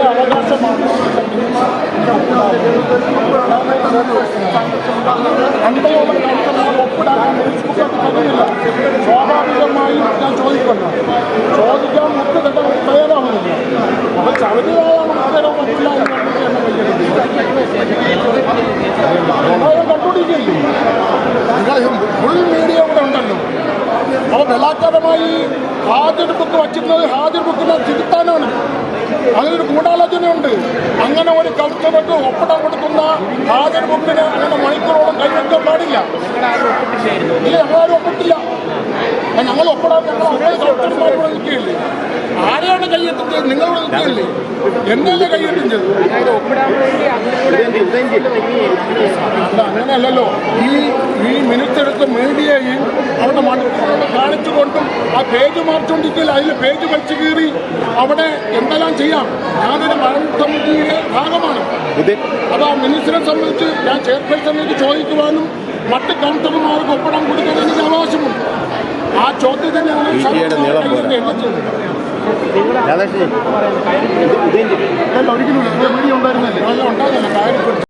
അവകാശമാണ് ഒപ്പിടാൻ കഴിയില്ല. സ്വാഭാവികമായും ഞാൻ ചോദിക്കാൻ മുട്ട് തയ്യാറാവുന്നില്ല. അപ്പോൾ ചവിതിയായാണ് ഉത്തരവ് പറ്റില്ല എന്ന് കണ്ടുപിടിക്കില്ലേ. നിങ്ങൾ ഫുൾ മീഡിയ ഇവിടെ ഉണ്ടല്ലോ. അപ്പോൾ ബലാത്കാരമായി ഹാജർ ബുക്ക് വച്ചിരുന്നത് ഹാജർ ബുക്കിനെ തിരുത്താനാണ്. അതിനൊരു ഗൂഢാലോചനയുണ്ട്. അങ്ങനെ ഒരു കൾച്ചർക്ക് ഒപ്പിടാൻ കൊടുക്കുന്ന ഹാജർ ബുക്കിന് അങ്ങനെ മണിക്കൂറോളം കൈവയ്ക്കാൻ പാടില്ല. ഇല്ല, ഞങ്ങളാരും ഒപ്പിട്ടില്ല. ഞങ്ങൾ ഒപ്പിടാൻ ഞങ്ങൾ കൗൺസിലർമാർ ഇവിടെ നിൽക്കുകയില്ലേ? ആരെയാണ് കൈയെത്തുന്നത്? നിങ്ങളിവിടെ നിൽക്കുകയില്ലേ? എന്നല്ലേ കൈയെത്തിച്ചത്? അങ്ങനെയല്ലല്ലോ. ഈ മിനിറ്റ് എടുത്ത മീഡിയയും അവിടെ മണിക്കൂറുകൾ കാണിച്ചുകൊണ്ടും ആ പേജ് മാറിച്ചുകൊണ്ടിരിക്കില്ല. അതിൽ പേജ് വലിച്ചു കീറി അവിടെ എന്തെല്ലാം ചെയ്യാം. ഞാനൊരു ഭരണസമിതിയുടെ ഭാഗമാണ്. അത് ആ മിനിസ്റ്ററെ സംബന്ധിച്ച് ഞാൻ ചെയർപേഴ്സണിലേക്ക് ചോദിക്കുവാനും മറ്റ് കൗൺസിലർമാർക്ക് ഒപ്പിടാൻ കൊടുക്കാൻ എനിക്ക് അവകാശമുണ്ട്. ആ ചോദ്യത്തിന് ഒരിക്കലും ഉണ്ടായിരുന്നില്ല.